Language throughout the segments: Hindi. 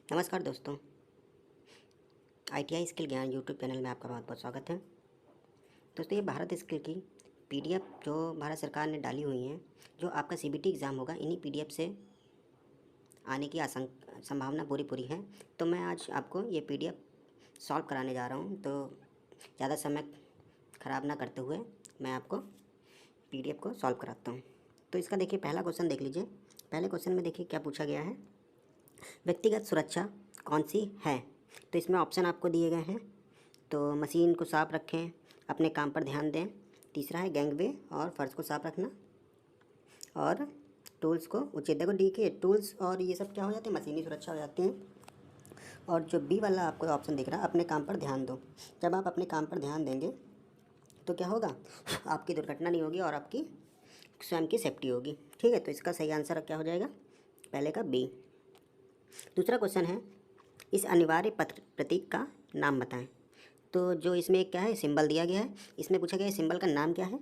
नमस्कार दोस्तों, ITI स्किल ज्ञान यूट्यूब चैनल में आपका बहुत बहुत स्वागत है। दोस्तों, ये भारत स्किल की PDF जो भारत सरकार ने डाली हुई हैं, जो आपका CBT एग्ज़ाम होगा, इन्हीं PDF से आने की संभावना पूरी है। तो मैं आज आपको ये PDF सॉल्व कराने जा रहा हूँ। तो ज़्यादा समय ख़राब ना करते हुए मैं आपको PDF को सॉल्व कराता हूँ। तो इसका देखिए, पहला क्वेश्चन देख लीजिए। पहले क्वेश्चन में देखिए क्या पूछा गया है, व्यक्तिगत सुरक्षा कौन सी है। तो इसमें ऑप्शन आपको दिए गए हैं। तो मशीन को साफ रखें, अपने काम पर ध्यान दें। तीसरा है गैंगवे और फर्श को साफ रखना। और टूल्स को उचित, देखो डी के टूल्स और ये सब क्या हो जाते हैं, मशीनी सुरक्षा हो जाती हैं। और जो बी वाला आपको ऑप्शन दिख रहा है, अपने काम पर ध्यान दो। जब आप अपने काम पर ध्यान देंगे तो क्या होगा, आपकी दुर्घटना नहीं होगी और आपकी स्वयं की सेफ्टी होगी। ठीक है, तो इसका सही आंसर क्या हो जाएगा, पहले का बी। दूसरा क्वेश्चन है, इस अनिवार्य प्रतीक का नाम बताएं। तो जो इसमें क्या है, सिंबल दिया गया है, इसमें पूछा गया है सिंबल का नाम क्या है।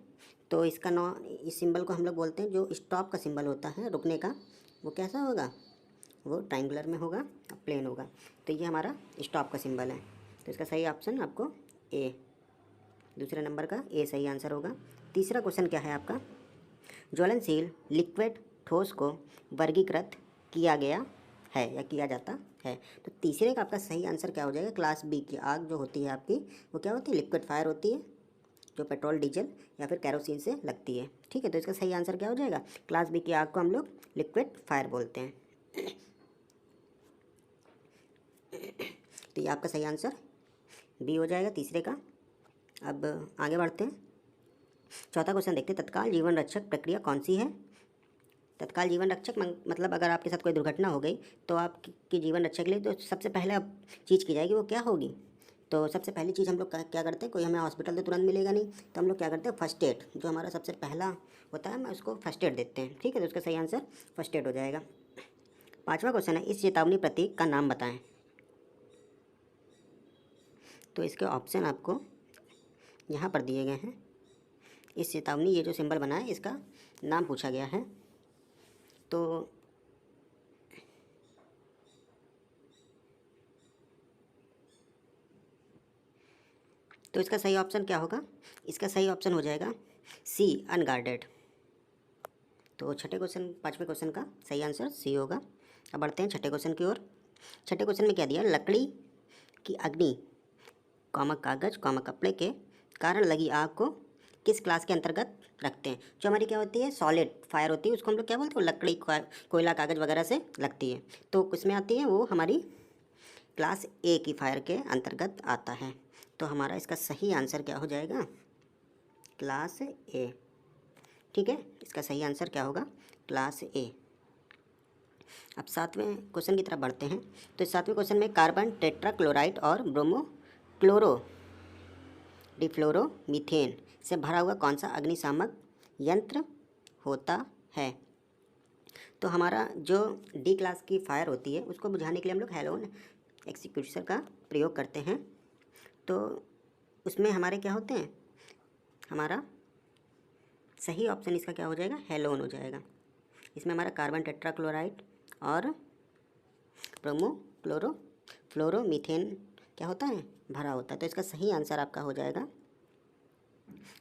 तो इसका नाम, इस सिंबल को हम लोग बोलते हैं, जो स्टॉप का सिंबल होता है रुकने का, वो कैसा होगा, वो ट्रायंगुलर में होगा, प्लेन होगा। तो ये हमारा स्टॉप का सिंबल है। तो इसका सही ऑप्शन आपको ए, दूसरे नंबर का ए सही आंसर होगा। तीसरा क्वेश्चन क्या है आपका, ज्वलनशील लिक्विड ठोस को वर्गीकृत किया गया है या किया जाता है। तो तीसरे का आपका सही आंसर क्या हो जाएगा, क्लास बी की आग जो होती है आपकी, वो क्या होती है, लिक्विड फायर होती है, जो पेट्रोल डीजल या फिर कैरोसिन से लगती है। ठीक है, तो इसका सही आंसर क्या हो जाएगा, क्लास बी की आग को हम लोग लिक्विड फायर बोलते हैं। तो ये आपका सही आंसर बी हो जाएगा तीसरे का। अब आगे बढ़ते हैं, चौथा क्वेश्चन देखते हैं, तत्काल जीवन रक्षक प्रक्रिया कौन सी है। तत्काल जीवन रक्षक मतलब अगर आपके साथ कोई दुर्घटना हो गई तो आपकी जीवन रक्षा के लिए तो सबसे पहले अब चीज़ की जाएगी, वो क्या होगी। तो सबसे पहली चीज़ हम लोग क्या करते हैं, कोई हमें हॉस्पिटल तो तुरंत मिलेगा नहीं, तो हम लोग क्या करते हैं, फर्स्ट एड, जो हमारा सबसे पहला होता है, हम उसको फर्स्ट एड देते हैं। ठीक है, तो उसका सही आंसर फर्स्ट एड हो जाएगा। पाँचवा क्वेश्चन है, इस चेतावनी प्रतीक का नाम बताएं। तो इसके ऑप्शन आपको यहाँ पर दिए गए हैं। इस चेतावनी, ये जो सिंबल बना है, इसका नाम पूछा गया है। तो इसका सही ऑप्शन क्या होगा, इसका सही ऑप्शन हो जाएगा सी, अनगार्डेड। तो छठे क्वेश्चन, पाँचवें क्वेश्चन का सही आंसर सी होगा। अब बढ़ते हैं छठे क्वेश्चन की ओर। छठे क्वेश्चन में क्या दिया, लकड़ी की अग्नि कागज कपड़े के कारण लगी आग को किस क्लास के अंतर्गत रखते हैं। जो हमारी क्या होती है, सॉलिड फायर होती है, उसको हम लोग क्या बोलते हैं, लकड़ी कोयला कागज़ वगैरह से लगती है। तो किसमें आती है, वो हमारी क्लास ए की फायर के अंतर्गत आता है। तो हमारा इसका सही आंसर क्या हो जाएगा, क्लास ए। ठीक है, इसका सही आंसर क्या होगा, क्लास ए। अब सातवें क्वेश्चन की तरफ बढ़ते हैं। तो इस सातवें क्वेश्चन में कार्बन टेट्राक्लोराइड और ब्रोमो क्लोरो डिफ्लोरोमीथेन से भरा हुआ कौन सा अग्निशामक यंत्र होता है। तो हमारा जो डी क्लास की फायर होती है, उसको बुझाने के लिए हम लोग हैलोन एक्सटिंग्विशर का प्रयोग करते हैं। तो उसमें हमारे क्या होते हैं, हमारा सही ऑप्शन इसका क्या हो जाएगा, हेलोन हो जाएगा। इसमें हमारा कार्बन टेट्राक्लोराइड और ब्रोमो क्लोरो फ्लोरोमीथेन क्या होता है, भरा होता है। तो इसका सही आंसर आपका हो जाएगा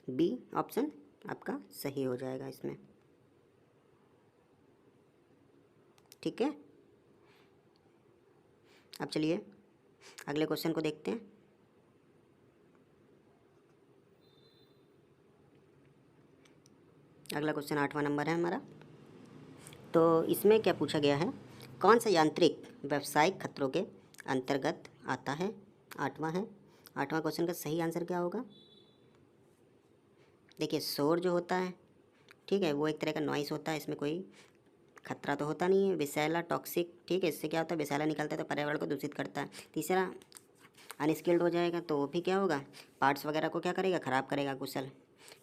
बी ऑप्शन, आपका सही हो जाएगा इसमें। ठीक है, अब चलिए अगले क्वेश्चन को देखते हैं। अगला क्वेश्चन 8वां नंबर है हमारा। तो इसमें क्या पूछा गया है, कौन सा यांत्रिक व्यावसायिक खतरों के अंतर्गत आता है। 8वां है। 8वां क्वेश्चन का सही आंसर क्या होगा, देखिए शोर जो होता है, ठीक है, वो एक तरह का नॉइस होता है, इसमें कोई खतरा तो होता नहीं है। विषैला टॉक्सिक, ठीक है, इससे क्या होता है, विषैला निकलता है तो पर्यावरण को दूषित करता है। तीसरा अनस्किल्ड हो जाएगा, तो वो भी क्या होगा, पार्ट्स वगैरह को क्या करेगा, ख़राब करेगा, कुशल।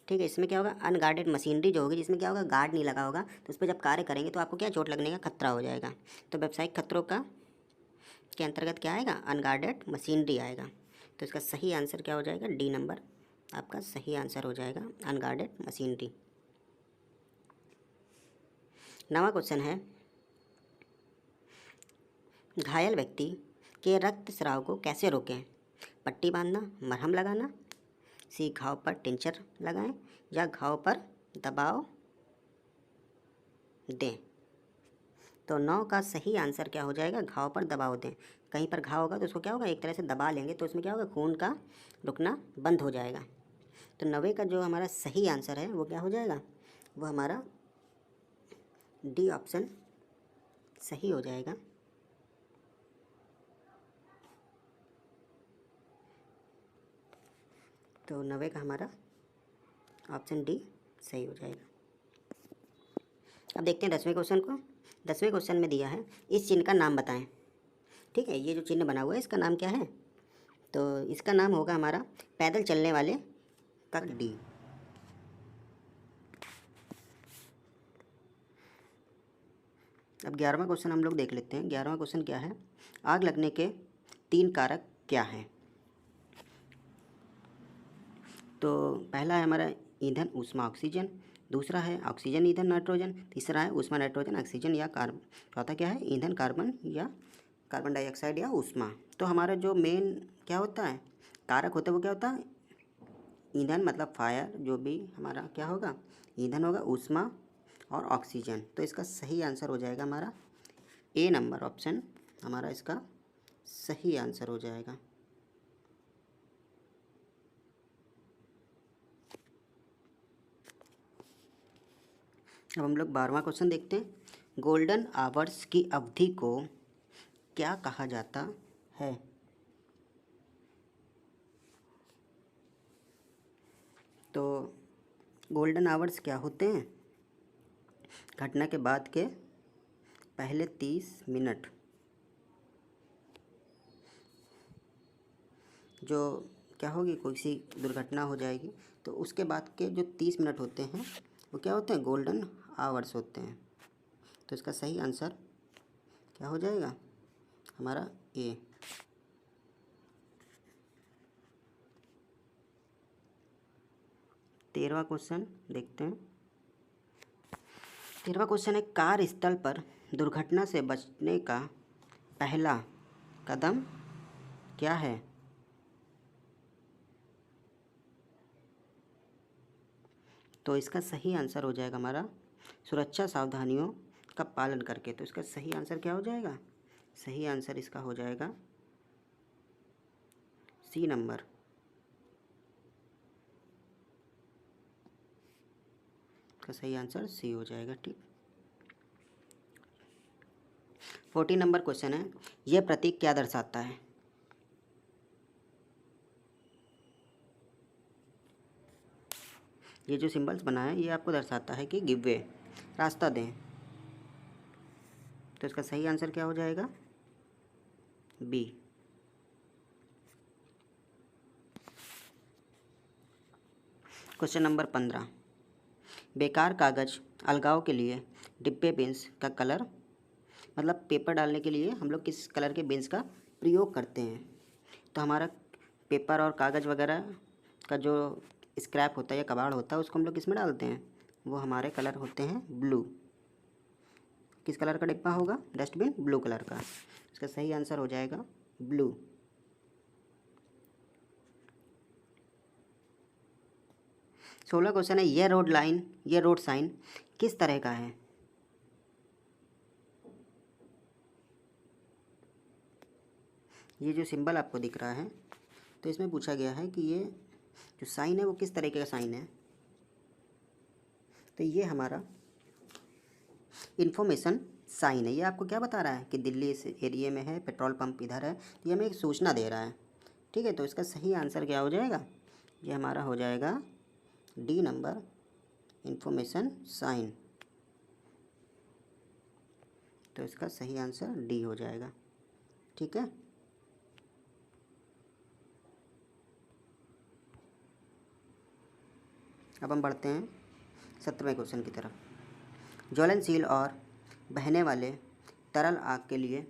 ठीक है, इसमें क्या होगा, अनगार्डेड मशीनरी जो होगी, जिसमें क्या होगा, गार्ड नहीं लगा होगा, तो उस पर जब कार्य करेंगे तो आपको क्या, चोट लगने का खतरा हो जाएगा। तो व्यावसायिक खतरों का के अंतर्गत क्या आएगा, अनगार्डेड मशीनरी आएगा। तो इसका सही आंसर क्या हो जाएगा, डी नंबर आपका सही आंसर हो जाएगा, अनगार्डेड मशीनरी। 9वां क्वेश्चन है, घायल व्यक्ति के रक्तस्राव को कैसे रोकें? पट्टी बांधना, मरहम लगाना, सी घाव पर टिंचर लगाएं या घाव पर दबाव दें। तो 9 का सही आंसर क्या हो जाएगा? घाव पर दबाव दें। कहीं पर घाव होगा तो उसको क्या होगा, एक तरह से दबा लेंगे तो उसमें क्या होगा, खून का रुकना बंद हो जाएगा। तो 90 का जो हमारा सही आंसर है वो क्या हो जाएगा, वो हमारा डी ऑप्शन सही हो जाएगा। तो 90 का हमारा ऑप्शन डी सही हो जाएगा। अब देखते हैं 10वें क्वेश्चन को। 10वें क्वेश्चन में दिया है, इस चिन्ह का नाम बताएं। ठीक है, ये जो चिन्ह बना हुआ है इसका नाम क्या है? तो इसका नाम होगा हमारा पैदल चलने वाले का डी। अब 11वां क्वेश्चन हम लोग देख लेते हैं। 11वां क्वेश्चन क्या है, आग लगने के 3 कारक क्या हैं? तो पहला है हमारा ईंधन ऊष्मा ऑक्सीजन, दूसरा है ऑक्सीजन ईंधन नाइट्रोजन, तीसरा है ऊष्मा नाइट्रोजन ऑक्सीजन या कार्बन, चौथा क्या है ईंधन कार्बन या कार्बन डाइऑक्साइड या ऊष्मा। तो हमारा जो मेन क्या होता है कारक होता है वो क्या होता है, ईंधन मतलब फायर, जो भी हमारा क्या होगा ईंधन होगा, ऊष्मा और ऑक्सीजन। तो इसका सही आंसर हो जाएगा हमारा ए नंबर ऑप्शन, हमारा इसका सही आंसर हो जाएगा। अब हम लोग 12वां क्वेश्चन देखते हैं। गोल्डन आवर्स की अवधि को क्या कहा जाता है? तो गोल्डन आवर्स क्या होते हैं, घटना के बाद के पहले 30 मिनट जो क्या होगी, कोई सी दुर्घटना हो जाएगी तो उसके बाद के जो 30 मिनट होते हैं वो क्या होते हैं, गोल्डन आवर्स होते हैं। तो इसका सही आंसर क्या हो जाएगा हमारा ए। 13वां क्वेश्चन देखते हैं। 13वां क्वेश्चन है, कार्यस्थल पर दुर्घटना से बचने का पहला कदम क्या है? तो इसका सही आंसर हो जाएगा हमारा सुरक्षा सावधानियों का पालन करके। तो इसका सही आंसर क्या हो जाएगा, सही आंसर इसका हो जाएगा सी नंबर। इसका सही आंसर सी हो जाएगा। ठीक, 14 नंबर क्वेश्चन है, यह प्रतीक क्या दर्शाता है? ये जो सिंबल्स बना है ये आपको दर्शाता है कि गिव वे, रास्ता दें। तो इसका सही आंसर क्या हो जाएगा, बी। क्वेश्चन नंबर 15, बेकार कागज अलगाव के लिए डिब्बे बिन्स का कलर, मतलब पेपर डालने के लिए हम लोग किस कलर के बिन्स का प्रयोग करते हैं? तो हमारा पेपर और कागज़ वगैरह का जो स्क्रैप होता है या कबाड़ होता है उसको हम लोग किस में डालते हैं, वो हमारे कलर होते हैं ब्लू। किस कलर का डिब्बा होगा, डस्टबिन ब्लू कलर का। इसका सही आंसर हो जाएगा ब्लू। 16 क्वेश्चन है, यह रोड लाइन, यह रोड साइन किस तरह का है? ये जो सिंबल आपको दिख रहा है तो इसमें पूछा गया है कि ये जो साइन है वो किस तरीके का साइन है। तो ये हमारा इन्फॉर्मेशन साइन है। ये आपको क्या बता रहा है कि दिल्ली इस एरिया में है, पेट्रोल पंप इधर है, तो ये हमें एक सूचना दे रहा है। ठीक है, तो इसका सही आंसर क्या हो जाएगा, ये हमारा हो जाएगा डी नंबर, इन्फॉर्मेशन साइन। तो इसका सही आंसर डी हो जाएगा। ठीक है, अब हम बढ़ते हैं 17वें क्वेश्चन की तरफ। ज्वलनशील और बहने वाले तरल आग के लिए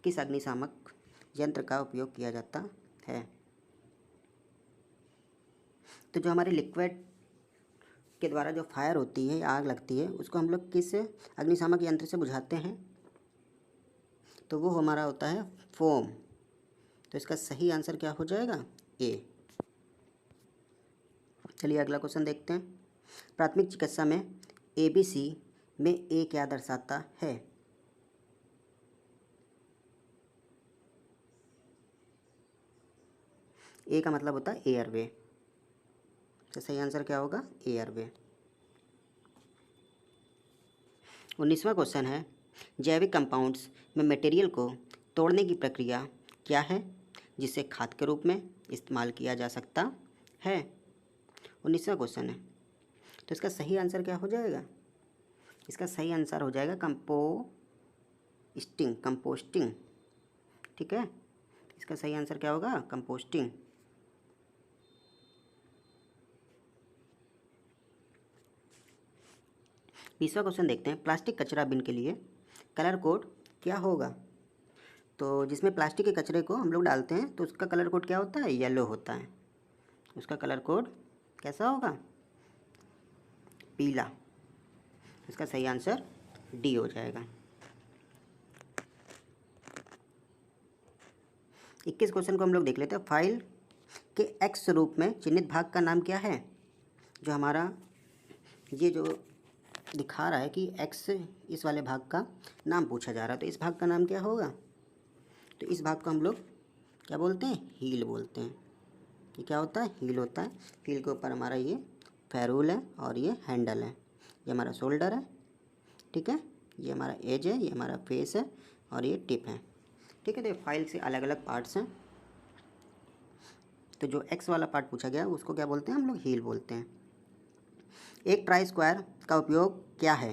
किस अग्निशामक यंत्र का उपयोग किया जाता है? तो जो हमारे लिक्विड के द्वारा जो फायर होती है या आग लगती है उसको हम लोग किस अग्निशामक यंत्र से बुझाते हैं? तो वो हमारा होता है फोम। तो इसका सही आंसर क्या हो जाएगा? ए। चलिए अगला क्वेश्चन देखते हैं। प्राथमिक चिकित्सा में ABC में ए क्या दर्शाता है? ए का मतलब होता है एयरवे। तो सही आंसर क्या होगा? एयरवे। 19वां क्वेश्चन है, जैविक कंपाउंड्स में मटेरियल को तोड़ने की प्रक्रिया क्या है जिसे खाद के रूप में इस्तेमाल किया जा सकता है? 19वां क्वेश्चन है। तो इसका सही आंसर क्या हो जाएगा? इसका सही आंसर हो जाएगा कंपोस्टिंग। ठीक है, इसका सही आंसर क्या होगा? कंपोस्टिंग। बीसवां क्वेश्चन देखते हैं, प्लास्टिक कचरा बिन के लिए कलर कोड क्या होगा? तो जिसमें प्लास्टिक के कचरे को हम लोग डालते हैं तो उसका कलर कोड क्या होता है? येलो होता है। उसका कलर कोड कैसा होगा? पीला। इसका सही आंसर डी हो जाएगा। 21 क्वेश्चन को हम लोग देख लेते हैं। फाइल के एक्स रूप में चिन्हित भाग का नाम क्या है? जो हमारा ये जो दिखा रहा है कि एक्स, इस वाले भाग का नाम पूछा जा रहा है, तो इस भाग का नाम क्या होगा? तो इस भाग को हम लोग क्या बोलते हैं? हील बोलते हैं। ये क्या होता है? हील होता है। हील के ऊपर हमारा ये फेरूल है और ये हैंडल है। ये हमारा शोल्डर है, ठीक है, ये हमारा एज है, ये हमारा फेस है और ये टिप है। ठीक है, तो ये फाइल से अलग अलग पार्ट्स हैं। तो जो एक्स वाला पार्ट पूछा गया उसको क्या बोलते हैं? हम लोग हील बोलते हैं। एक ट्राई स्क्वायर का उपयोग क्या है?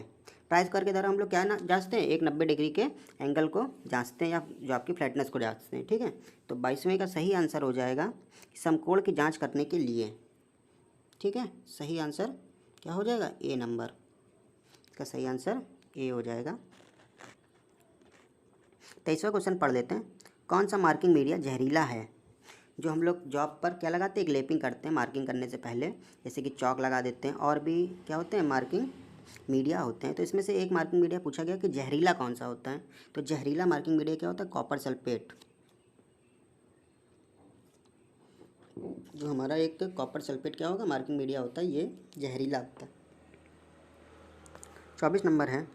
ट्राई स्क्वायर के द्वारा हम लोग क्या ना जांचते हैं? एक 90 डिग्री के एंगल को जांचते हैं या जो आपकी फ्लैटनेस को जांचते हैं। ठीक है, तो 22वें का सही आंसर हो जाएगा समकोण की जांच करने के लिए। ठीक है, सही आंसर क्या हो जाएगा? ए नंबर। इसका सही आंसर ए हो जाएगा। 23वां क्वेश्चन पढ़ लेते हैं। कौन सा मार्किंग मीडिया जहरीला है? जो हम लोग जॉब पर क्या लगाते हैं? ग्लेपिंग करते हैं मार्किंग करने से पहले, जैसे कि चौक लगा देते हैं और भी क्या होते हैं? मार्किंग मीडिया होते हैं। तो इसमें से एक मार्किंग मीडिया पूछा गया कि जहरीला कौन सा होता है? तो जहरीला मार्किंग मीडिया क्या होता है? Copper sulphate. जो हमारा एक कॉपर सल्फेट क्या होगा? मार्किंग मीडिया होता है, ये जहरीला होता है। 24 नंबर है,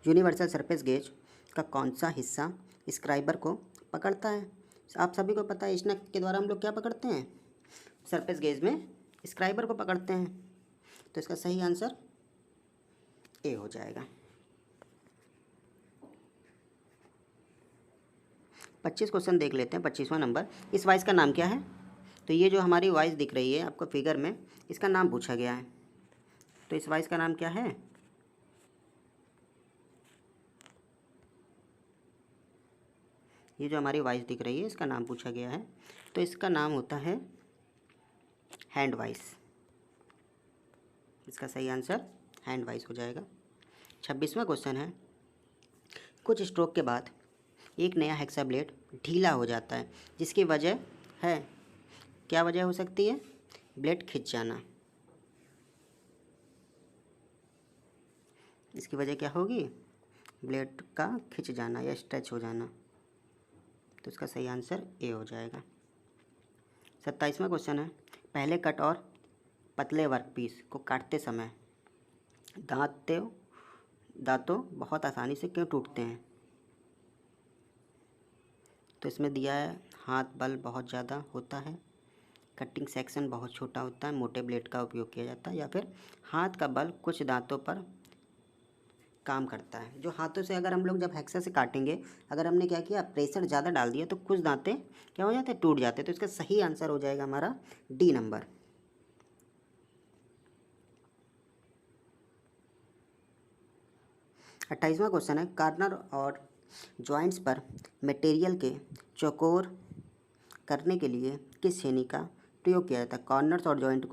यूनिवर्सल सरफेस गेज का कौन सा हिस्सा स्क्राइबर को पकड़ता है? आप सभी को पता है स्नेक के द्वारा हम लोग क्या पकड़ते हैं? सरफेस गेज में स्क्राइबर को पकड़ते हैं। तो इसका सही आंसर ए हो जाएगा। 25 क्वेश्चन देख लेते हैं। 25वां नंबर, इस वॉइस का नाम क्या है? तो ये जो हमारी वॉइस दिख रही है आपको फिगर में, इसका नाम पूछा गया है। तो इस वॉइस का नाम क्या है? ये जो हमारी वॉइस दिख रही है इसका नाम पूछा गया है। तो इसका नाम होता है हैंड वॉइस। इसका सही आंसर हैंड वॉइस हो जाएगा। 26वां क्वेश्चन है, कुछ स्ट्रोक के बाद एक नया हेक्सा ब्लेड ढीला हो जाता है, जिसकी वजह है, क्या वजह हो सकती है? ब्लेड खिंच जाना। इसकी वजह क्या होगी? ब्लेड का खिंच जाना या स्ट्रेच हो जाना। तो इसका सही आंसर ए हो जाएगा। 27वां क्वेश्चन है, पहले कट और पतले वर्कपीस को काटते समय दांतों बहुत आसानी से क्यों टूटते हैं? तो इसमें दिया है हाथ बल बहुत ज़्यादा होता है, कटिंग सेक्शन बहुत छोटा होता है, मोटे ब्लेड का उपयोग किया जाता है, या फिर हाथ का बल कुछ दांतों पर काम करता है। जो हाथों से अगर हम लोग जब हेक्सा से काटेंगे, अगर हमने क्या किया, प्रेशर ज़्यादा डाल दिया तो कुछ दांतें क्या हो जाते हैं? टूट जाते हैं। तो इसका सही आंसर हो जाएगा हमारा डी नंबर। 28वां क्वेश्चन है, कार्नर और जॉइंट्स पर मटेरियल के चौकोर करने के लिए किस श्रेणी का प्रयोग किया जाता है? कॉर्नर्स और जॉइंट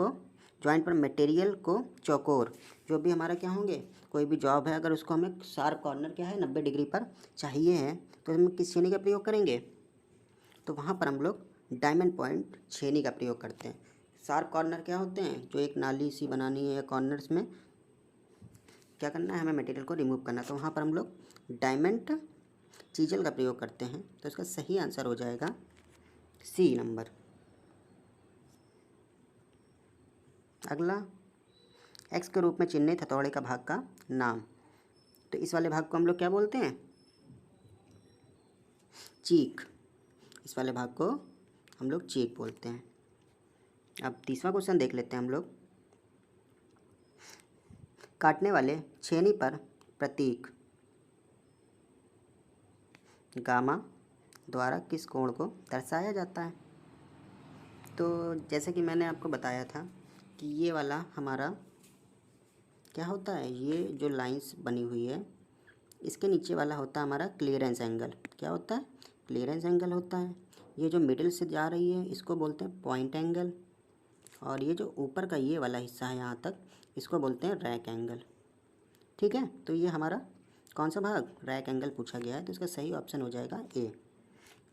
पर मटेरियल को चौकोर, जो भी हमारा क्या होंगे, कोई भी जॉब है अगर उसको हमें शार्प कॉर्नर क्या है 90 डिग्री पर चाहिए है, तो हम किस छेनी का प्रयोग करेंगे? तो वहाँ पर हम लोग डायमंड पॉइंट छेनी का प्रयोग करते हैं। शार्प कॉर्नर क्या होते हैं? जो एक नाली सी बनानी है या कॉर्नर्स में क्या करना है, हमें मटेरियल को रिमूव करना है, तो वहाँ पर हम लोग डायमंड चीजल का प्रयोग करते हैं, तो इसका सही आंसर हो जाएगा सी नंबर। अगला, एक्स के रूप में चिन्हित हथौड़े का भाग का नाम। तो इस वाले भाग को हम लोग क्या बोलते हैं? चीक। इस वाले भाग को हम लोग चीक बोलते हैं। अब तीसरा क्वेश्चन देख लेते हैं हम लोग। काटने वाले छेनी पर प्रतीक गामा द्वारा किस कोण को दर्शाया जाता है? तो जैसे कि मैंने आपको बताया था कि ये वाला हमारा क्या होता है, ये जो लाइंस बनी हुई है इसके नीचे वाला होता है हमारा क्लियरेंस एंगल। क्या होता है? क्लियरेंस एंगल होता है। ये जो मिडिल से जा रही है इसको बोलते हैं पॉइंट एंगल, और ये जो ऊपर का ये वाला हिस्सा है यहाँ तक, इसको बोलते हैं रैक एंगल। ठीक है, तो ये हमारा कौन सा भाग? रैक एंगल पूछा गया है, तो इसका सही ऑप्शन हो जाएगा ए।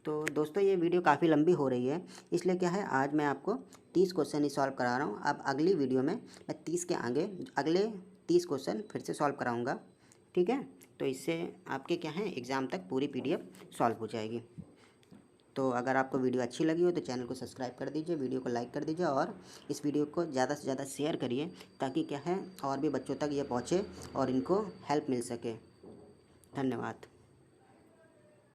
तो दोस्तों ये वीडियो काफ़ी लंबी हो रही है, इसलिए क्या है आज मैं आपको 30 क्वेश्चन ही सॉल्व करा रहा हूँ। अब अगली वीडियो में मैं 30 के आगे अगले 30 क्वेश्चन फिर से सॉल्व कराऊँगा। ठीक है, तो इससे आपके क्या है एग्ज़ाम तक पूरी PDF सॉल्व हो जाएगी। तो अगर आपको वीडियो अच्छी लगी हो तो चैनल को सब्सक्राइब कर दीजिए, वीडियो को लाइक कर दीजिए और इस वीडियो को ज़्यादा से ज़्यादा शेयर करिए, ताकि क्या है और भी बच्चों तक ये पहुँचे और इनको हेल्प मिल सके। धन्यवाद।